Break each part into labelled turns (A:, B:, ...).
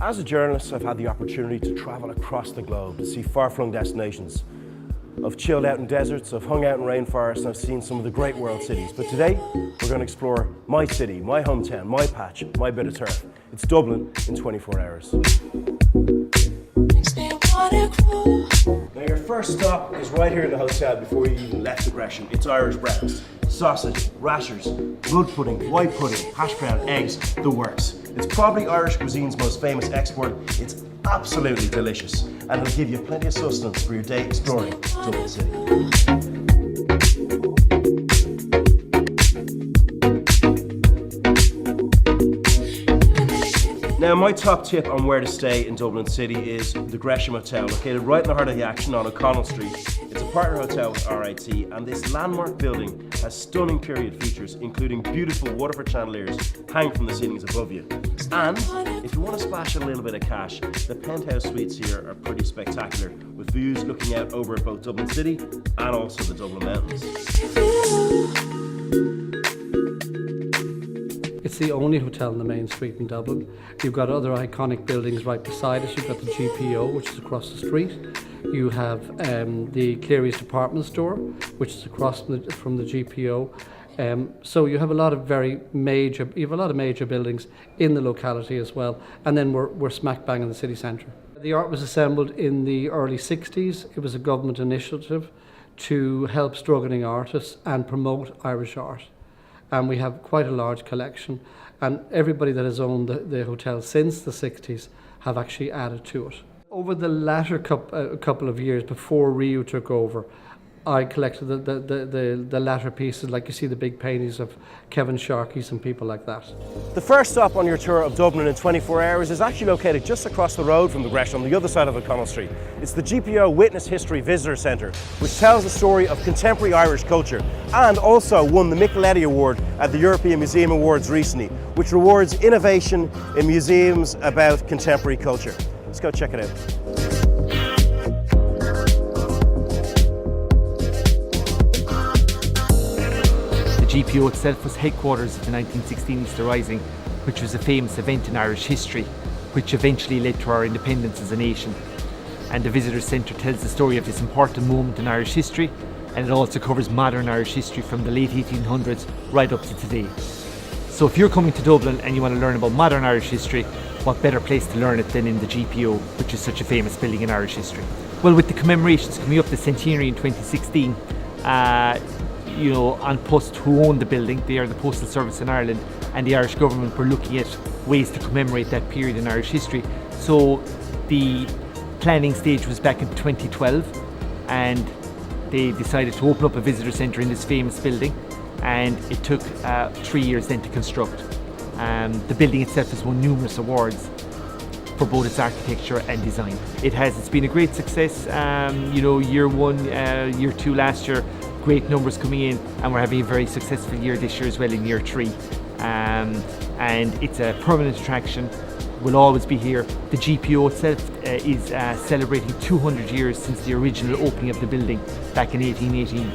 A: As a journalist, I've had the opportunity to travel across the globe to see far-flung destinations. I've chilled out in deserts, I've hung out in rainforests, and I've seen some of the great world cities. But today, we're going to explore my city, my hometown, my patch, my bit of turf. It's Dublin in 24 hours. Now your first stop is right here in the hotel before you even left the Gresham. It's Irish breakfast. Sausage, rashers, blood pudding, white pudding, hash brown, eggs, the works. It's probably Irish cuisine's most famous export. It's absolutely delicious, and it'll give you plenty of sustenance for your day exploring Dublin City. Now, my top tip on where to stay in Dublin City is the Gresham Hotel, located right in the heart of the action on O'Connell Street. It's a partner hotel with RIT, and this landmark building has stunning period features, including beautiful waterford chandeliers hanging from the ceilings above you. And if you want to splash a little bit of cash, the penthouse suites here are pretty spectacular, with views looking out over at both Dublin City and also the Dublin Mountains.
B: It's the only hotel in the main street in Dublin. You've got other iconic buildings right beside us. You've got the GPO, which is across the street. You have the Cleary's department store, which is across from the GPO. So you have a lot of major buildings in the locality as well. And then we're smack bang in the city centre. The art was assembled in the early 60s. It was a government initiative to help struggling artists and promote Irish art. And we have quite a large collection, and everybody that has owned the hotel since the 60s have actually added to it. Over the latter couple of years before Rio took over, I collected the latter pieces, like you see the big paintings of Kevin Sharkey's and people like that.
A: The first stop on your tour of Dublin in 24 hours is actually located just across the road from the Gresham, on the other side of O'Connell Street. It's the GPO Witness History Visitor Centre, which tells the story of contemporary Irish culture, and also won the Micheletti Award at the European Museum Awards recently, which rewards innovation in museums about contemporary culture. Let's go check it out.
C: The GPO itself was headquarters of the 1916 Easter Rising, which was a famous event in Irish history, which eventually led to our independence as a nation. And the Visitor Centre tells the story of this important moment in Irish history, and it also covers modern Irish history from the late 1800s right up to today. So if you're coming to Dublin and you want to learn about modern Irish history, what better place to learn it than in the GPO, which is such a famous building in Irish history. Well, with the commemorations coming up the centenary in 2016, An Post, who own the building, they are the Postal Service in Ireland, and the Irish government were looking at ways to commemorate that period in Irish history. So the planning stage was back in 2012, and they decided to open up a visitor centre in this famous building, and it took 3 years then to construct. The building itself has won numerous awards for both its architecture and design. It's been a great success. Year one, year two last year, great numbers coming in, and we're having a very successful year this year as well in year three. And it's a permanent attraction, will always be here. The GPO itself is celebrating 200 years since the original opening of the building back in 1818.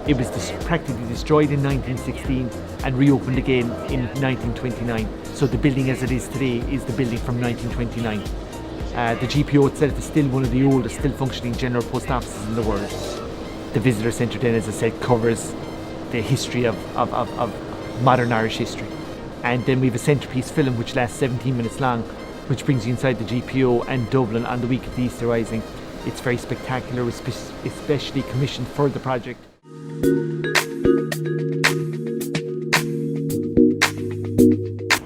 C: It was practically destroyed in 1916 and reopened again in 1929. So the building as it is today is the building from 1929. The GPO itself is still one of the oldest, still functioning general post offices in the world. The visitor centre then, as I said, covers the history of modern Irish history. And then we have a centrepiece film which lasts 17 minutes long, which brings you inside the GPO and Dublin on the week of the Easter Rising. It's very spectacular, especially commissioned for the project.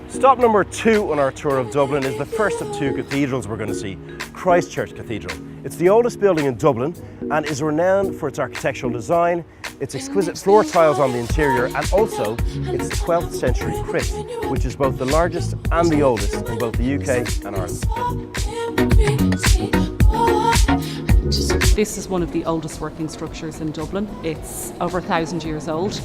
A: Stop number 2 on our tour of Dublin is the first of 2 cathedrals we're going to see, Christ Church Cathedral. It's the oldest building in Dublin and is renowned for its architectural design, its exquisite floor tiles on the interior, and also its 12th century crypt, which is both the largest and the oldest in both the UK and Ireland.
D: This is one of the oldest working structures in Dublin. It's over 1,000 years old,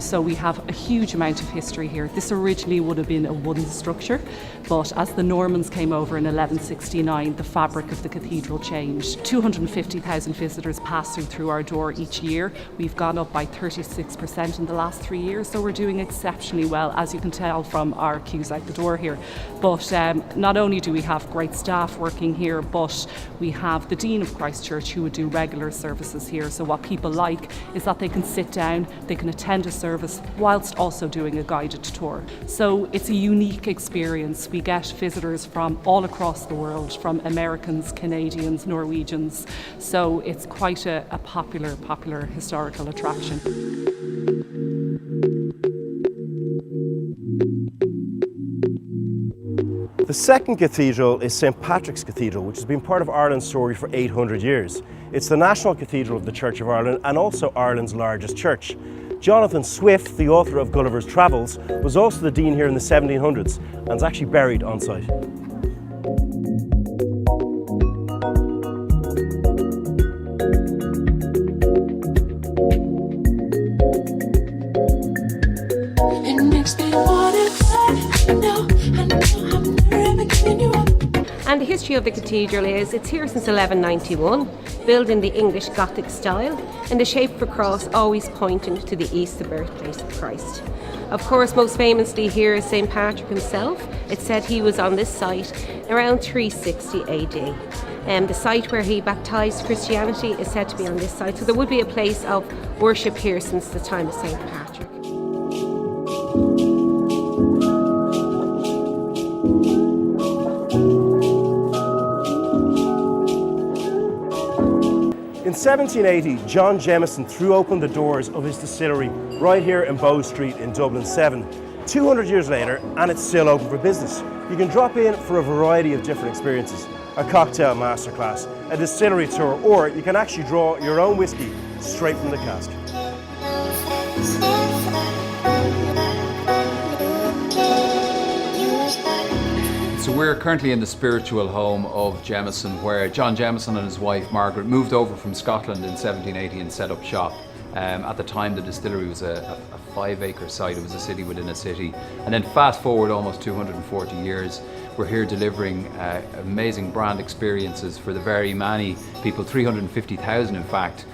D: so we have a huge amount of history here. This originally would have been a wooden structure, but as the Normans came over in 1169, the fabric of the cathedral changed. 250,000 visitors pass through our door each year. We've gone up by 36% in the last 3 years, so we're doing exceptionally well, as you can tell from our queues out the door here. But not only do we have great staff working here, but we have the Dean of Christ Church who would do regular services here. So what people like is that they can sit down, they can attend a service whilst also doing a guided tour. So it's a unique experience. We get visitors from all across the world, from Americans, Canadians, Norwegians. So it's quite a popular historical attraction.
A: The second cathedral is St Patrick's Cathedral, which has been part of Ireland's story for 800 years. It's the national cathedral of the Church of Ireland and also Ireland's largest church. Jonathan Swift, the author of Gulliver's Travels, was also the dean here in the 1700s and is actually buried on site.
E: It makes me wanna cry. No, I know I'm never giving you up.
F: And the history of the cathedral is it's here since 1191, built in the English Gothic style, and the shape of a cross always pointing to the east, the birthplace of Christ. Of course, most famously here is St Patrick himself. It's said he was on this site around 360 AD. The site where he baptised Christianity is said to be on this site, so there would be a place of worship here since the time of St Patrick.
A: In 1780, John Jameson threw open the doors of his distillery right here in Bow Street in Dublin 7. 200 years later, and it's still open for business. You can drop in for a variety of different experiences. A cocktail masterclass, a distillery tour, or you can actually draw your own whiskey straight from the cask.
G: So we're currently in the spiritual home of Jameson, where John Jameson and his wife Margaret moved over from Scotland in 1780 and set up shop. At the time the distillery was a 5-acre site, it was a city within a city. And then fast forward almost 240 years, we're here delivering amazing brand experiences for the very many people, 350,000 in fact,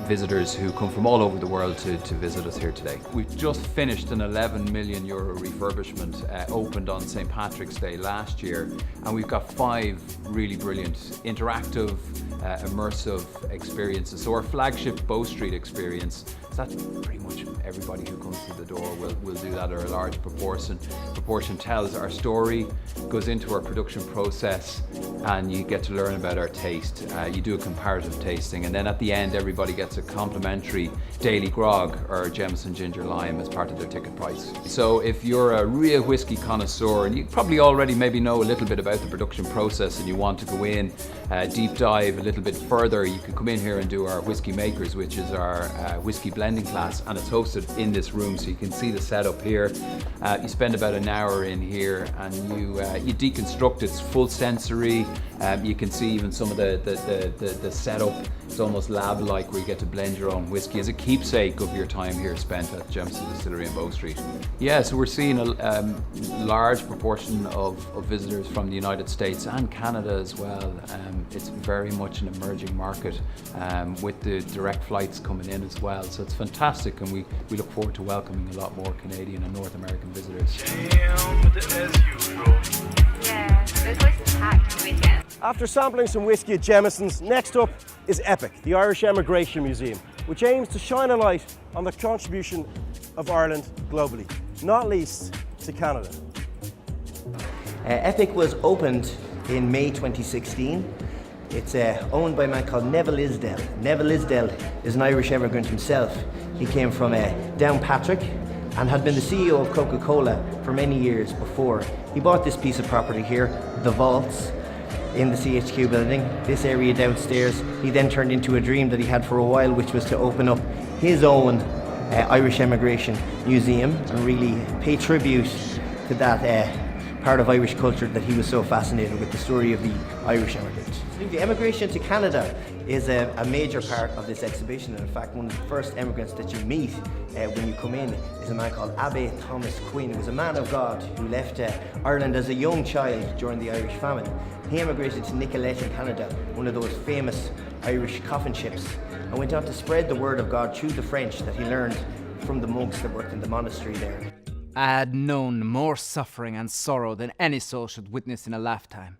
G: visitors who come from all over the world to visit us here today. We've just finished an €11 million refurbishment, opened on St Patrick's Day last year, and we've got 5 really brilliant interactive, immersive experiences. So our flagship Bow Street experience, that's pretty much everybody who comes through the door will do that, or a large proportion tells our story, goes into our production process, and you get to learn about our taste. You do a comparative tasting, and then at the end everybody gets a complimentary daily grog or Jameson Ginger Lime as part of their ticket price. So if you're a real whiskey connoisseur, and you probably already maybe know a little bit about the production process, and you want to go in, deep dive a little bit further, you can come in here and do our Whiskey Makers, which is our whiskey blending class, and it's hosted in this room, so you can see the setup here. You spend about an hour in here, and you deconstruct. It's full sensory. You can see even some of the setup. It's almost lab-like, where you get to blend your own whiskey as a keepsake of your time here spent at Jameson Distillery in Bow Street. Yeah, so we're seeing a large proportion of visitors from the United States and Canada as well. It's very much an emerging market, with the direct flights coming in as well. So it's fantastic, and we look forward to welcoming a lot more Canadian and North American visitors.
F: Yeah, it was packed weekend.
A: After sampling some whiskey at Jameson's, next up is EPIC, the Irish Emigration Museum, which aims to shine a light on the contribution of Ireland globally, not least to Canada.
H: EPIC was opened in May 2016. It's owned by a man called Neville Isdell. Neville Isdell is an Irish immigrant himself. He came from Downpatrick and had been the CEO of Coca-Cola for many years before. He bought this piece of property here, the vaults, in the CHQ building, this area downstairs. He then turned into a dream that he had for a while, which was to open up his own Irish Emigration Museum and really pay tribute to that part of Irish culture that he was so fascinated with, the story of the Irish immigrant. The emigration to Canada is a major part of this exhibition, and in fact one of the first immigrants that you meet when you come in is a man called Abbe Thomas Quinn, who was a man of God who left Ireland as a young child during the Irish famine. He emigrated to Nicollet in Canada, one of those famous Irish coffin ships, and went on to spread the word of God through the French that he learned from the monks that worked in the monastery there.
I: I had known more suffering and sorrow than any soul should witness in a lifetime.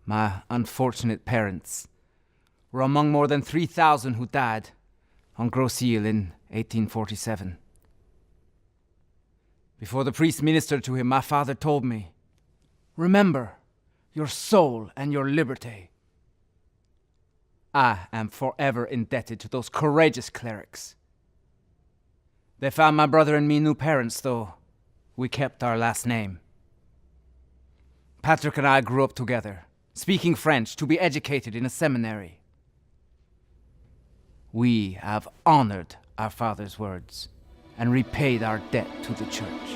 I: My unfortunate parents were among more than 3,000 who died on Grosse Ile in 1847. Before the priest ministered to him, my father told me, "Remember your soul and your liberty." I am forever indebted to those courageous clerics. They found my brother and me new parents, though we kept our last name. Patrick and I grew up together, speaking French to be educated in a seminary. We have honored our father's words and repaid our debt to the church.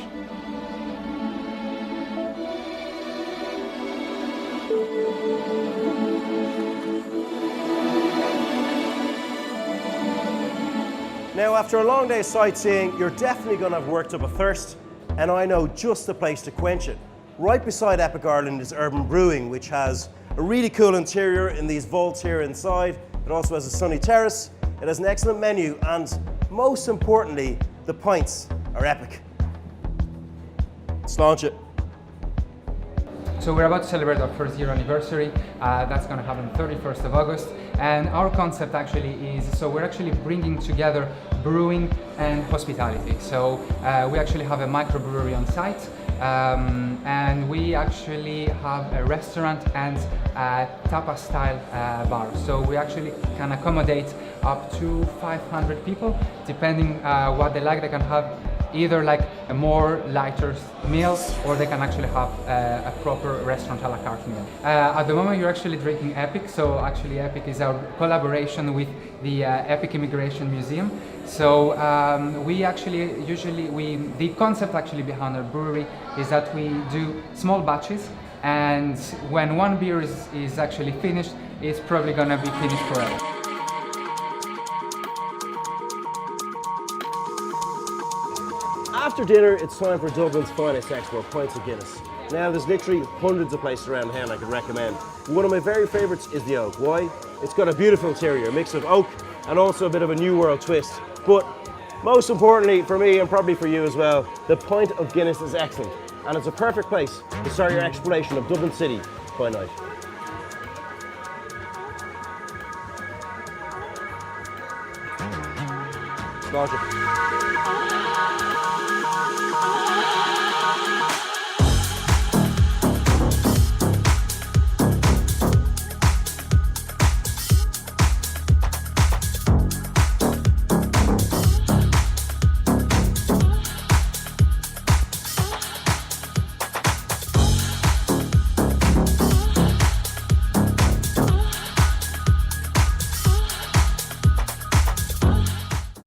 A: Now, after a long day of sightseeing, you're definitely going to have worked up a thirst, and I know just the place to quench it. Right beside Epic Ireland is Urban Brewing, which has a really cool interior in these vaults here inside. It also has a sunny terrace, it has an excellent menu, and most importantly, the pints are epic. Let's launch it.
J: So we're about to celebrate our first year anniversary. That's going to happen 31st of August. And our concept actually is, so we're actually bringing together brewing and hospitality. So we actually have a microbrewery on site. And we actually have a restaurant and a tapa style bar. So we actually can accommodate up to 500 people, depending what they like. They can have either like a more lighter meal, or they can actually have a proper restaurant a la carte meal. At the moment you're actually drinking Epic, so actually Epic is our collaboration with the Epic Emigration Museum. So we actually the concept actually behind our brewery is that we do small batches, and when one beer is actually finished, it's probably gonna be finished forever.
A: After dinner, it's time for Dublin's finest export, pints of Guinness. Now, there's literally hundreds of places around town I could recommend. One of my very favourites is the Oak. Why? It's got a beautiful interior, a mix of oak and also a bit of a New World twist. But most importantly for me, and probably for you as well, the pint of Guinness is excellent. And it's a perfect place to start your exploration of Dublin City by night. Roger.